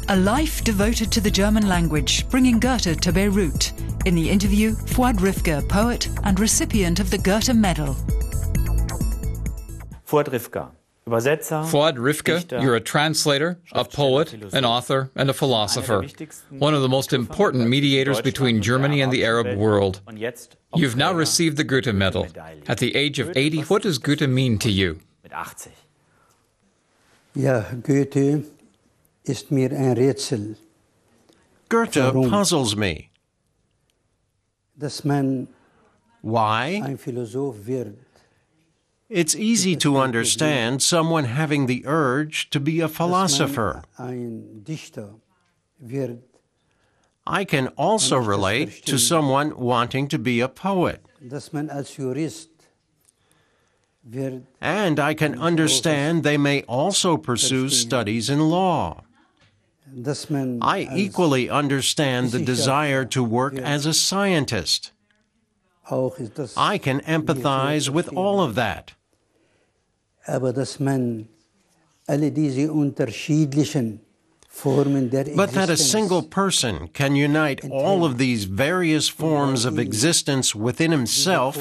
A life devoted to the German language, bringing Goethe to Beirut. In the interview, Fuad Rifka, poet and recipient of the Goethe Medal. Fuad Rifka. Fuad Rifka, you're a translator, a poet, an author, and a philosopher, one of the most important mediators between Germany and the Arab world. You've now received the Goethe Medal. At the age of 80, what does Goethe mean to you? Ja, Goethe ist mir ein Rätsel. Goethe puzzles me. Dass man Why? ein Philosoph wird. It's easy to understand someone having the urge to be a philosopher. Ein Dichter wird. I can also relate to someone wanting to be a poet. Dass man als Jurist wird. And I can understand they may also pursue studies in law. Dass man I equally understand the desire to work as a scientist. auch ist das. I can empathize with all of that. Aber dass man alle diese unterschiedlichen Formen der But that a Existenz single person can unite all of these various forms of existence within himself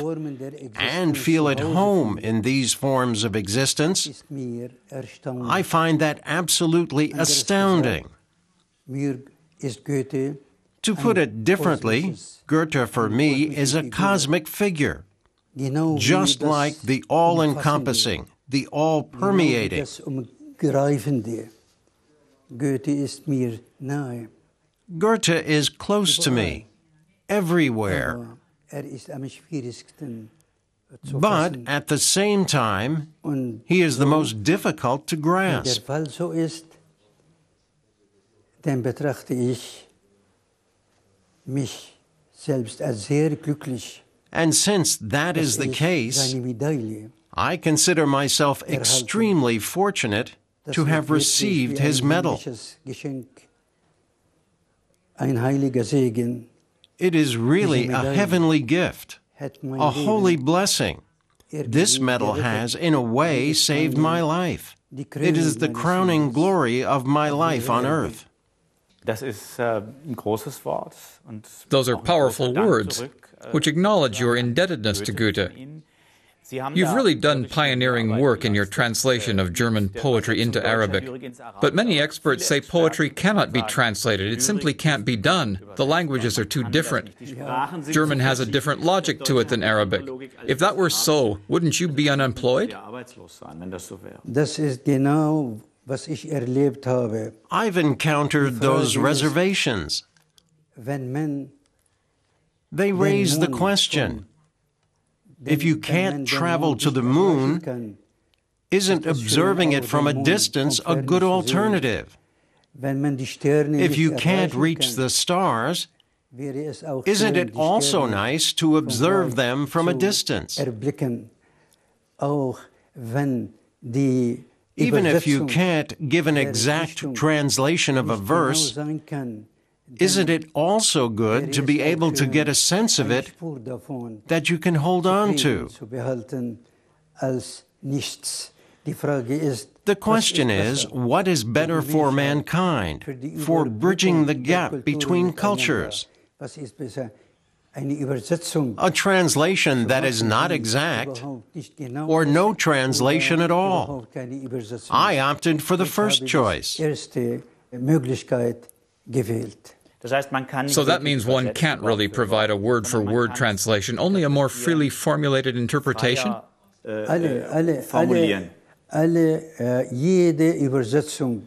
and feel at home in these forms of existence, ist mir erstaunlich. I find that absolutely astounding. Mir ist Goethe To put it differently, Goethe for me is a cosmic figure, genau wie just das like the all-encompassing, the all-permeating. das Umgreifende. Goethe ist mir nahe. Goethe is close to me, everywhere. Aber ist am schwierigsten zu But fassen. at the same time, Und he is the most difficult to wenn der grasp. Fall so ist, dann betrachte ich mich selbst als sehr glücklich, And since that dass is the ich case, seine Medaille, I consider myself extremely fortunate das to have wirklich received wie ein his medal. himmlisches Geschenk, ein heiliger Segen, It is really a heavenly gift, hat mein a holy Leben blessing. This medal has, in a way, saved my life. It is the crowning glory of my life on earth. Das ist ein großes Wort. Und Those are auch ein powerful großer Dank words, zurück, which acknowledge your indebtedness to Goethe. Sie haben You've da really done wirklich pioneering Arbeit work in your geleistet, translation of German der poetry into Übersetzung Arabic. deutscher Lyrik ins Arabische. But many experts say Viele poetry Experten cannot be sagen, translated. It simply Lyrik can't be done. The languages are too kann das different. nicht. Die Sprachen sind German zu has a verschieden. different logic to it than Arabic. If that were so, wouldn't you be unemployed? Ja, arbeitslos sein, wenn das so wäre. Das ist genau, was ich erlebt habe. I've encountered those reservations. Wenn man They raise the question, if you can't travel to the moon, isn't observing it from a distance a good alternative? wenn man die Sterne If nicht you can't erreichen reach kann, the stars, wäre es auch isn't schön, it die also Sterne nice to observe them from a zu distance? erblicken, auch wenn die Even if you Übersetzung can't give an exact translation of a nicht genau verse, sein kann, isn't it also good to be able to get a sense of eine it Spur davon that you can hold on to? zu behalten als nichts. Die Frage ist, The was question ist is, besser? what is better for mankind, for bridging the gap between cultures? Was ist besser? Eine Übersetzung, A translation that is not exact, überhaupt nicht genau or ist, no translation at oder all. überhaupt keine Übersetzung. I opted for the Ich first habe die choice. erste Möglichkeit gewählt. Das heißt, man kann nicht So that wirklich means one übersetzen, can't really Wort für provide a Wort, word-for-word sondern man kann translation, only a more freely formulated interpretation? formulieren. Jede Übersetzung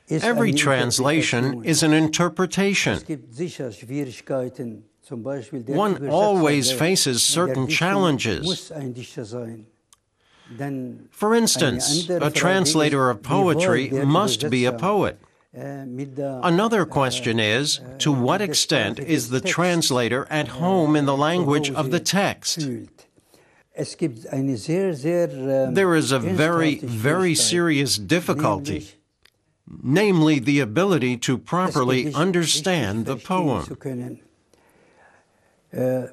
ist Every eine translation Interpretation. is an interpretation. Es gibt sicher Schwierigkeiten, zum Beispiel der One Übersetzer, always der faces certain Dichtung challenges. muss ein Dichter sein. Denn For instance, eine andere a Frage translator ist, of poetry wie wohl der must be a Übersetzer, poet. mit der, Another question is, to what extent is the translator at home in the language of the text? fühlt. Es gibt eine sehr, sehr There is a very, ernsthafte very Schwierigkeit, serious difficulty, nämlich namely the ability to das properly Gedicht understand the richtig verstehen poem. zu können.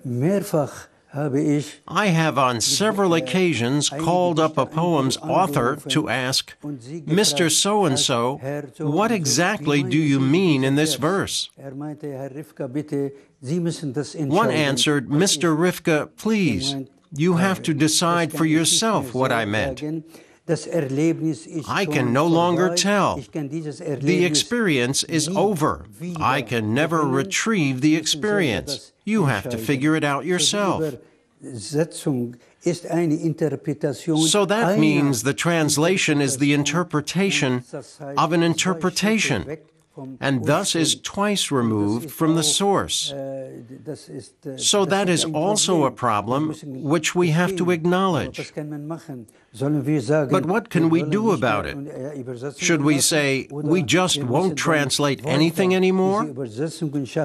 Mehrfach I have on several occasions called up a poem's author to ask, Mr. So-and-so, what exactly do you mean in this verse? One answered, Mr. Rifka, please, you have to decide for yourself what I meant. I can no longer tell. The experience is over. I can never retrieve the experience. You have to figure it out yourself. So that means the translation is the interpretation of an interpretation, and thus is twice removed from the source. So that is also a problem which we have to acknowledge. But what can we do about it? Should we say, we just won't translate anything anymore?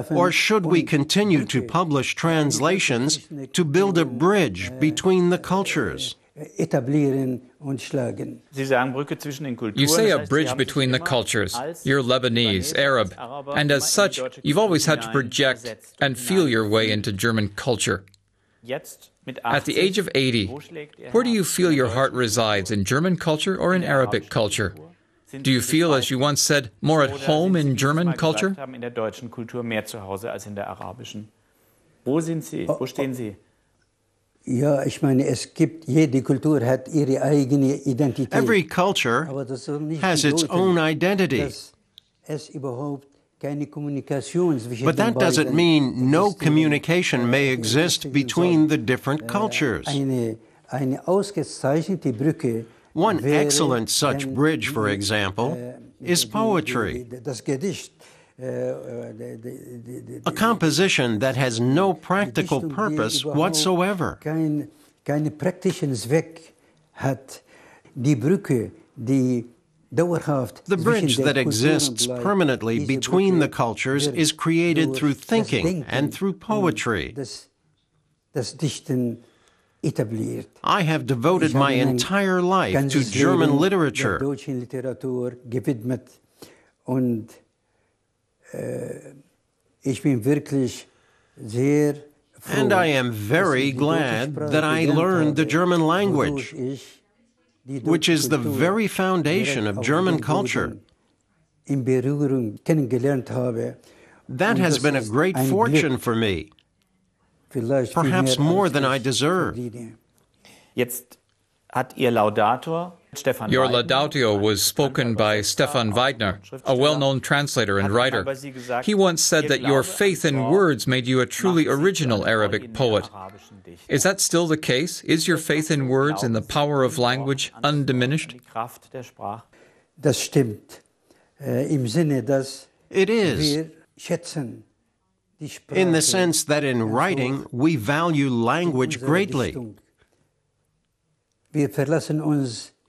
Or should we continue to publish translations to build a bridge between the cultures? You say a bridge between the cultures. You're Lebanese, Arab, and as such, you've always had to project and feel your way into German culture. At the age of 80, where do you feel your heart resides, in German culture or in Arabic culture? Do you feel, as you once said, more at home in German culture? Every culture has its own identity. But that doesn't mean no communication may exist between the different cultures. One excellent such bridge, for example, is poetry. A composition that has no practical purpose whatsoever. The bridge that exists permanently between the cultures is created through thinking and through poetry. I have devoted my entire life to German literature. And I am very glad that I learned the German language, which is the very foundation of German culture. That has been a great fortune for me, perhaps more than I deserve. Your Laudatio was spoken by Stefan Weidner, a well-known translator and writer. He once said that your faith in words made you a truly original Arabic poet. Is that still the case? Is your faith in words and the power of language undiminished? It is, in the sense that in writing we value language greatly.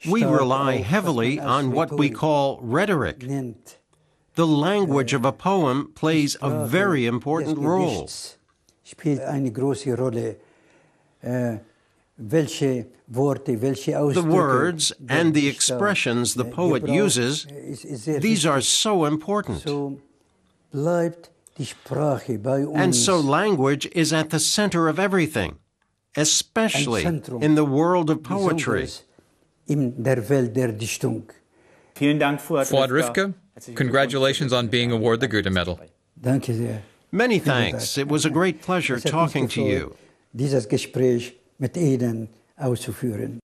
We rely heavily on what we call rhetoric. The language of a poem plays a very important role. The words and the expressions the poet uses, these are so important. And so language is at the center of everything, especially in the world of poetry. Fuad Rifka, congratulations on being awarded the Goethe Medal. Many thanks. It was a great pleasure talking to you. Dieses Gespräch mit Ihnen auszuführen.